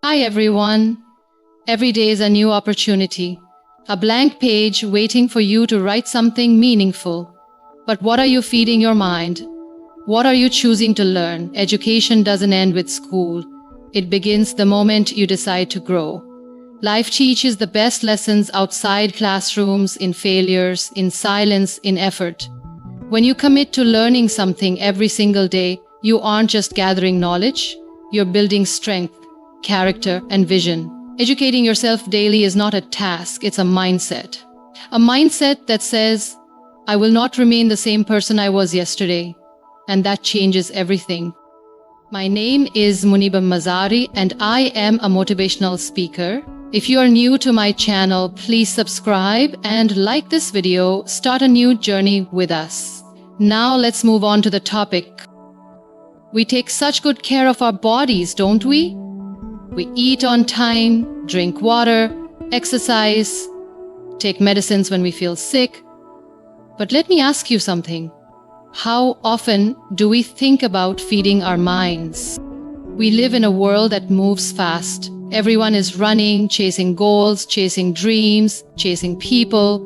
Hi everyone. Every day is a new opportunity, a blank page waiting for you to write something meaningful. But what are you feeding your mind? What are you choosing to learn? Education doesn't end with school. It begins the moment you decide to grow. Life teaches the best lessons outside classrooms, in failures, in silence, in effort. When you commit to learning something every single day, you aren't just gathering knowledge, you're building strength, character, and vision. Educating yourself daily is not a task, it's a mindset. A mindset that says, I will not remain the same person I was yesterday. And that changes everything. My name is Muniba Mazari and I am a motivational speaker. If you are new to my channel, please subscribe and like this video. Start a new journey with us. Now let's move on to the topic. We take such good care of our bodies, don't we? We eat on time, drink water, exercise, take medicines when we feel sick. But let me ask you something. How often do we think about feeding our minds? We live in a world that moves fast. Everyone is running, chasing goals, chasing dreams, chasing people.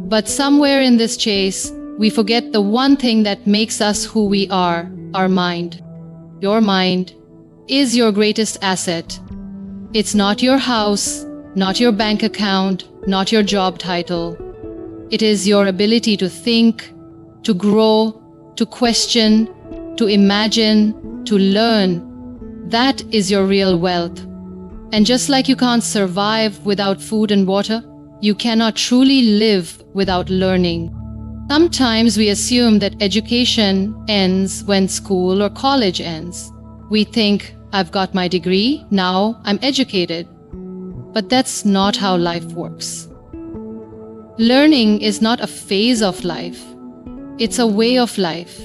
But somewhere in this chase, we forget the one thing that makes us who we are, our mind. Your mind is your greatest asset. It's not your house, not your bank account, not your job title. It is your ability to think, to grow, to question, to imagine, to learn. That is your real wealth. And just like you can't survive without food and water, you cannot truly live without learning. Sometimes we assume that education ends when school or college ends. We think, I've got my degree, now I'm educated. But that's not how life works. Learning is not a phase of life. It's a way of life.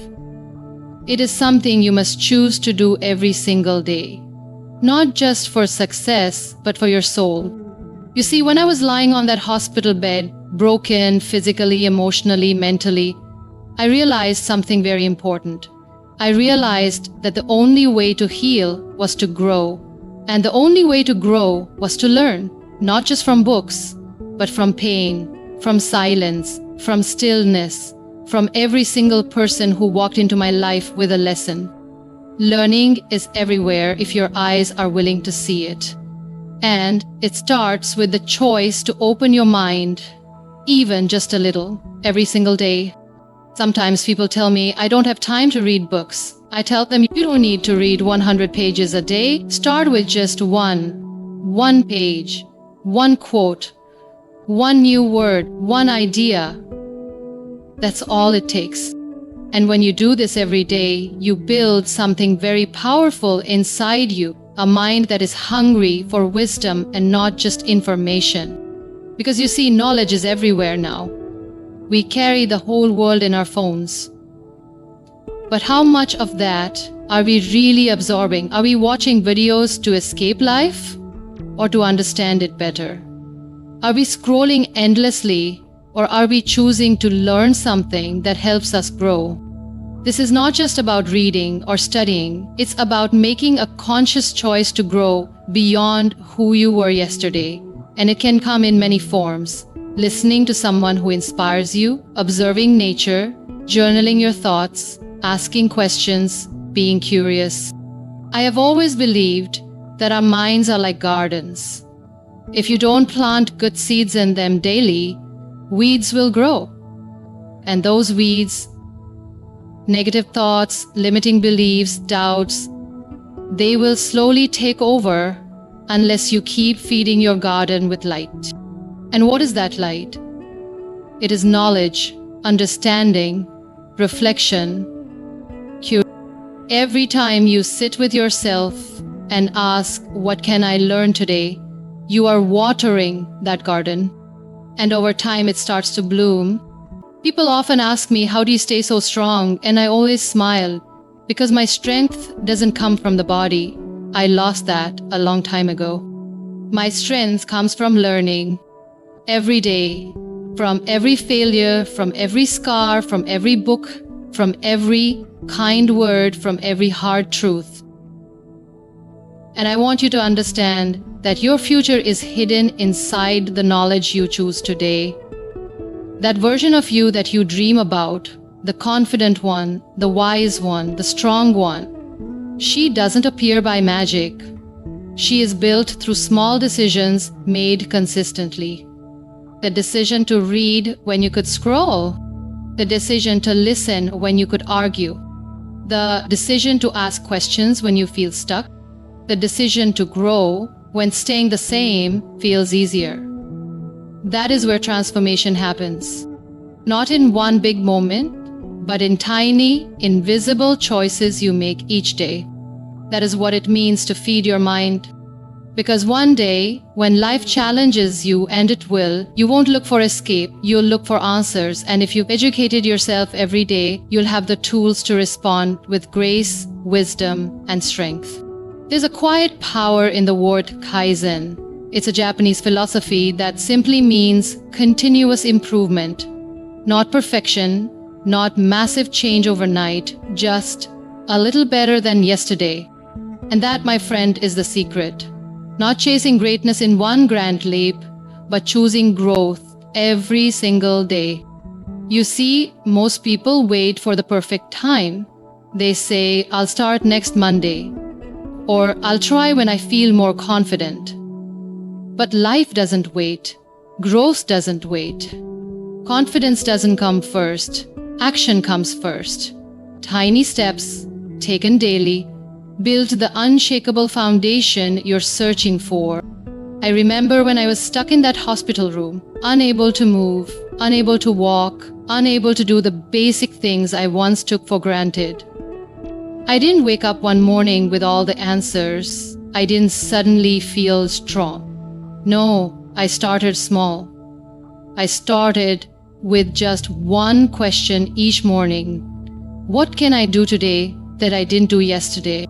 It is something you must choose to do every single day. Not just for success, but for your soul. You see, when I was lying on that hospital bed, broken physically, emotionally, mentally, I realized something very important. I realized that the only way to heal was to grow. And the only way to grow was to learn, not just from books, but from pain, from silence, from stillness, from every single person who walked into my life with a lesson. Learning is everywhere if your eyes are willing to see it. And it starts with the choice to open your mind, even just a little, every single day. Sometimes people tell me, I don't have time to read books. I tell them, you don't need to read 100 pages a day. Start with just one page, one quote, one new word, one idea. That's all it takes. And when you do this every day, you build something very powerful inside you, a mind that is hungry for wisdom and not just information. Because you see, knowledge is everywhere now. We carry the whole world in our phones. But how much of that are we really absorbing? Are we watching videos to escape life or to understand it better? Are we scrolling endlessly or are we choosing to learn something that helps us grow? This is not just about reading or studying. It's about making a conscious choice to grow beyond who you were yesterday. And it can come in many forms. Listening to someone who inspires you, observing nature, journaling your thoughts, asking questions, being curious. I have always believed that our minds are like gardens. If you don't plant good seeds in them daily, weeds will grow. And those weeds, negative thoughts, limiting beliefs, doubts, they will slowly take over unless you keep feeding your garden with light. And what is that light? It is knowledge, understanding, reflection, curiosity. Every time you sit with yourself and ask, what can I learn today? You are watering that garden. And over time it starts to bloom. People often ask me, how do you stay so strong? And I always smile because my strength doesn't come from the body. I lost that a long time ago. My strength comes from learning. Every day, from every failure, from every scar, from every book, from every kind word, from every hard truth. And I want you to understand that your future is hidden inside the knowledge you choose today. That version of you that you dream about, the confident one, the wise one, the strong one, she doesn't appear by magic. She is built through small decisions made consistently. The decision to read when you could scroll, the decision to listen when you could argue, the decision to ask questions when you feel stuck, the decision to grow when staying the same feels easier. That is where transformation happens. Not in one big moment, but in tiny, invisible choices you make each day. That is what it means to feed your mind. Because one day, when life challenges you, and it will, you won't look for escape, you'll look for answers. And if you've educated yourself every day, you'll have the tools to respond with grace, wisdom, and strength. There's a quiet power in the word kaizen. It's a Japanese philosophy that simply means continuous improvement. Not perfection, not massive change overnight, just a little better than yesterday. And that, my friend, is the secret. Not chasing greatness in one grand leap, but choosing growth every single day. You see, most people wait for the perfect time. They say, I'll start next Monday, or I'll try when I feel more confident. But life doesn't wait. Growth doesn't wait. Confidence doesn't come first. Action comes first. Tiny steps, taken daily, build the unshakable foundation you're searching for. I remember when I was stuck in that hospital room, unable to move, unable to walk, unable to do the basic things I once took for granted. I didn't wake up one morning with all the answers. I didn't suddenly feel strong. No, I started small. I started with just one question each morning. What can I do today that I didn't do yesterday?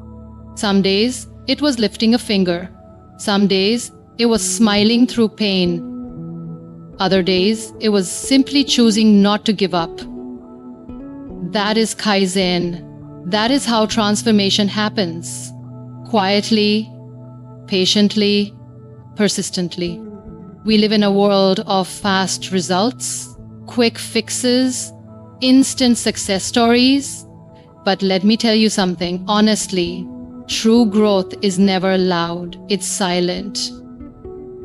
Some days it was lifting a finger. Some days it was smiling through pain. Other days it was simply choosing not to give up. That is Kaizen. That is how transformation happens. Quietly, patiently, persistently. We live in a world of fast results, quick fixes, instant success stories. But let me tell you something, honestly, true growth is never loud, it's silent.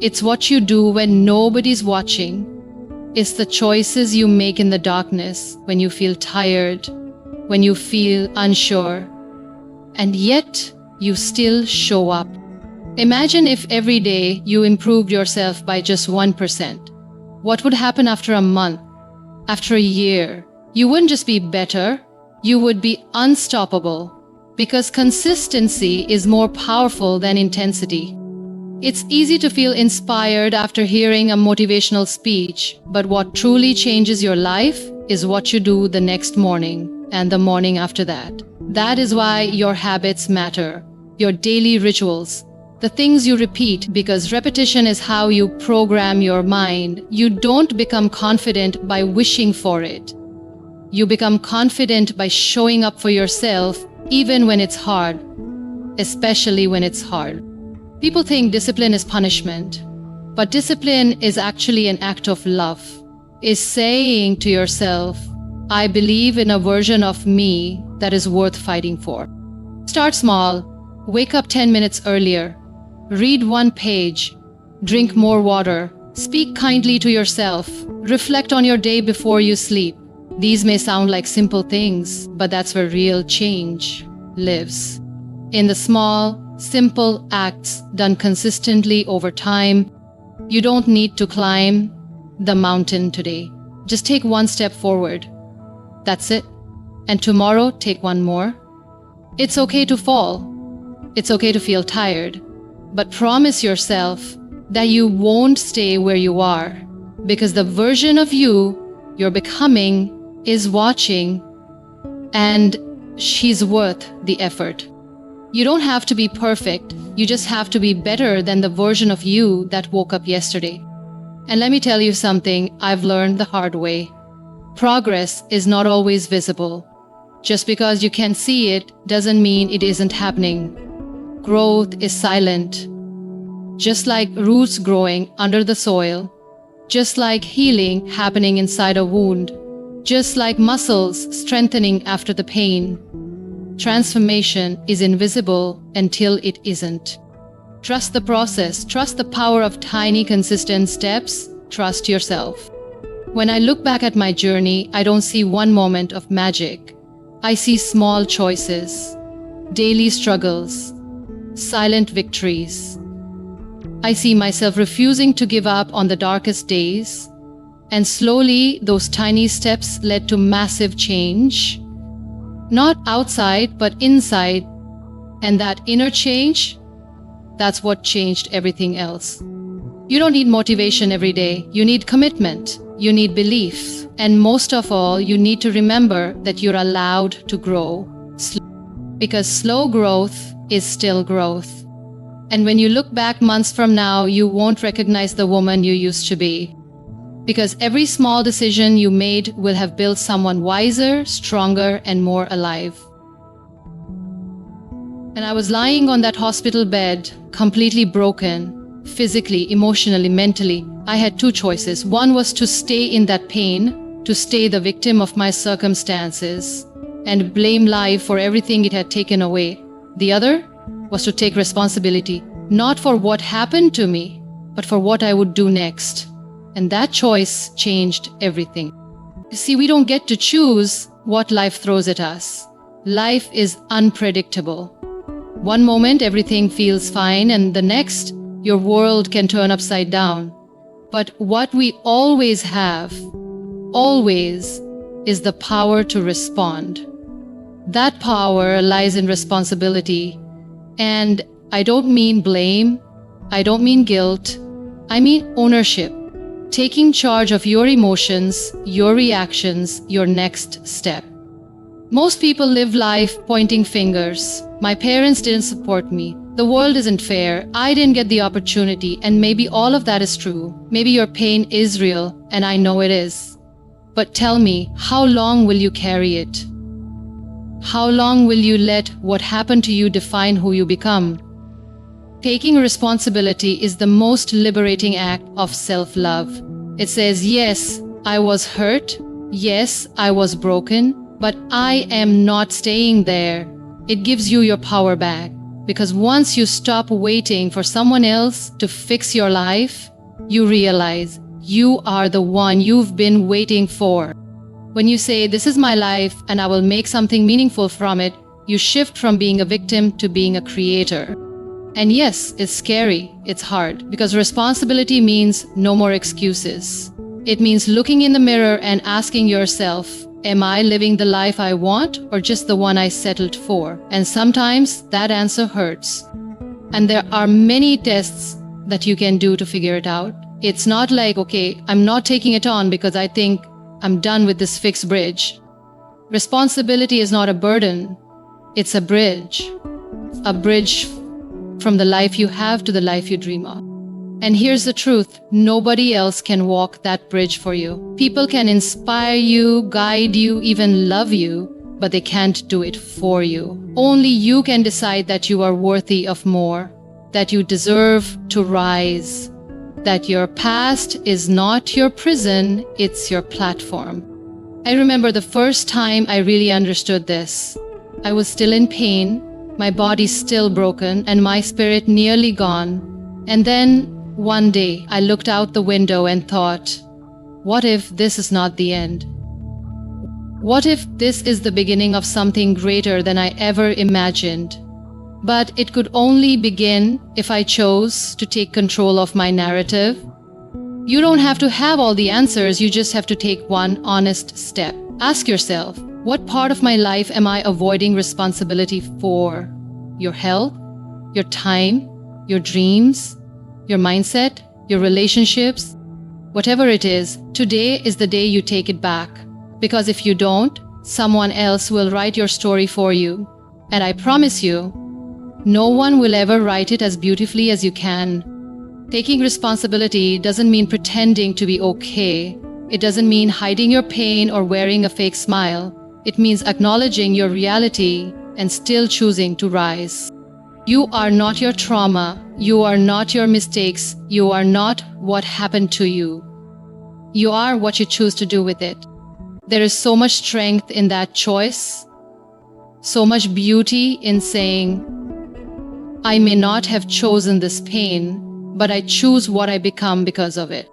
It's what you do when nobody's watching. It's the choices you make in the darkness when you feel tired, when you feel unsure, and yet you still show up. Imagine if every day you improved yourself by just 1%. What would happen after a month, after a year? You wouldn't just be better, you would be unstoppable, because consistency is more powerful than intensity. It's easy to feel inspired after hearing a motivational speech, but what truly changes your life is what you do the next morning and the morning after that. That is why your habits matter, your daily rituals, the things you repeat, because repetition is how you program your mind. You don't become confident by wishing for it. You become confident by showing up for yourself even when it's hard, especially when it's hard. People think discipline is punishment, but discipline is actually an act of love. Is saying to yourself, I believe in a version of me that is worth fighting for. Start small, wake up 10 minutes earlier, read one page, drink more water, speak kindly to yourself, reflect on your day before you sleep. These may sound like simple things, but that's where real change lives. In the small, simple acts done consistently over time. You don't need to climb the mountain today. Just take one step forward. That's it. And tomorrow, take one more. It's okay to fall. It's okay to feel tired. But promise yourself that you won't stay where you are, because the version of you you're becoming is watching, and she's worth the effort. You don't have to be perfect. You just have to be better than the version of you that woke up yesterday. And let me tell you something I've learned the hard way. Progress is not always visible. Just because you can see it doesn't mean it isn't happening. growth is silent, just like roots growing under the soil, just like healing happening inside a wound, just like muscles strengthening after the pain. Transformation is invisible until it isn't. Trust the process, trust the power of tiny, consistent steps, trust yourself. When I look back at my journey, I don't see one moment of magic. I see small choices, daily struggles, silent victories. I see myself refusing to give up on the darkest days, and slowly those tiny steps led to massive change. Not outside, but inside. And that inner change, that's what changed everything else. You don't need motivation every day. You need commitment. You need belief. And most of all, you need to remember that you're allowed to grow. Because slow growth is still growth. And when you look back months from now, you won't recognize the woman you used to be. Because every small decision you made will have built someone wiser, stronger, and more alive. And I was lying on that hospital bed, completely broken, physically, emotionally, mentally. I had two choices. One was to stay in that pain, to stay the victim of my circumstances, and blame life for everything it had taken away. The other was to take responsibility, not for what happened to me, but for what I would do next. And that choice changed everything. You see, we don't get to choose what life throws at us. Life is unpredictable. One moment everything feels fine, and the next, your world can turn upside down. But what we always have, always, is the power to respond. That power lies in responsibility. And I don't mean blame, I don't mean guilt, I mean ownership. Taking charge of your emotions, your reactions, your next step. Most people live life pointing fingers. My parents didn't support me. The world isn't fair. I didn't get the opportunity, and maybe all of that is true. Maybe your pain is real, and I know it is. But tell me, how long will you carry it? How long will you let what happened to you define who you become? Taking responsibility is the most liberating act of self-love. It says, yes, I was hurt. Yes, I was broken, but I am not staying there. It gives you your power back. Because once you stop waiting for someone else to fix your life, you realize you are the one you've been waiting for. When you say, this is my life and I will make something meaningful from it, you shift from being a victim to being a creator. And yes, it's scary, it's hard, because responsibility means no more excuses. It means looking in the mirror and asking yourself, am I living the life I want or just the one I settled for? And sometimes that answer hurts. And there are many tests that you can do to figure it out. It's not like, okay, I'm not taking it on because I think I'm done with this fixed bridge. Responsibility is not a burden. It's a bridge. A bridge from the life you have to the life you dream of. And here's the truth, nobody else can walk that bridge for you. People can inspire you, guide you, even love you, but they can't do it for you. Only you can decide that you are worthy of more, that you deserve to rise, that your past is not your prison, it's your platform. I remember the first time I really understood this. I was still in pain, my body still broken, and my spirit nearly gone. And then, one day, I looked out the window and thought, what if this is not the end? What if this is the beginning of something greater than I ever imagined? But it could only begin if I chose to take control of my narrative. You don't have to have all the answers, you just have to take one honest step. Ask yourself, what part of my life am I avoiding responsibility for? Your health, your time, your dreams, your mindset, your relationships, whatever it is, today is the day you take it back. Because if you don't, someone else will write your story for you. And I promise you, no one will ever write it as beautifully as you can. Taking responsibility doesn't mean pretending to be okay. It doesn't mean hiding your pain or wearing a fake smile. It means acknowledging your reality and still choosing to rise. You are not your trauma. You are not your mistakes. You are not what happened to you. You are what you choose to do with it. There is so much strength in that choice, so much beauty in saying, I may not have chosen this pain, but I choose what I become because of it.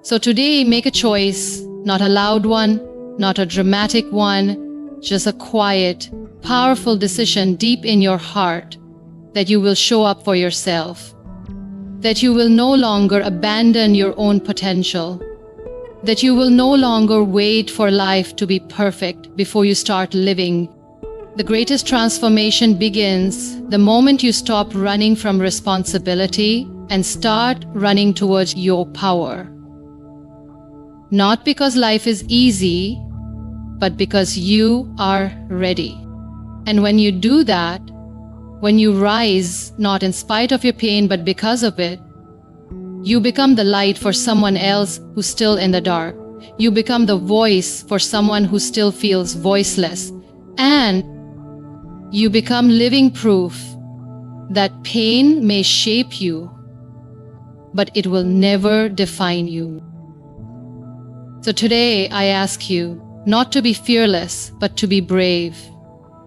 So today, make a choice, not a loud one, not a dramatic one, just a quiet, powerful decision deep in your heart that you will show up for yourself, that you will no longer abandon your own potential, that you will no longer wait for life to be perfect before you start living. The greatest transformation begins the moment you stop running from responsibility and start running towards your power. Not because life is easy, but because you are ready. And when you do that, when you rise, not in spite of your pain, but because of it, you become the light for someone else who's still in the dark. You become the voice for someone who still feels voiceless. And you become living proof that pain may shape you, but it will never define you. So today I ask you not to be fearless, but to be brave.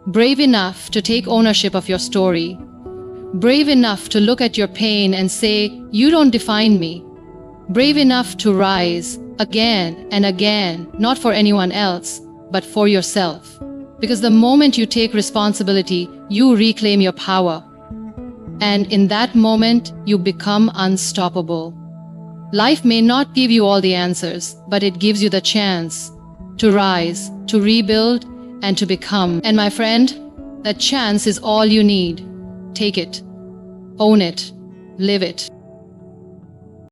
Brave enough to take ownership of your story. Brave enough to look at your pain and say, you don't define me. Brave enough to rise again and again, not for anyone else, but for yourself. Because the moment you take responsibility, you reclaim your power. And in that moment, you become unstoppable. Life may not give you all the answers, but it gives you the chance to rise, to rebuild, and to become. And my friend, that chance is all you need. Take it, own it, live it.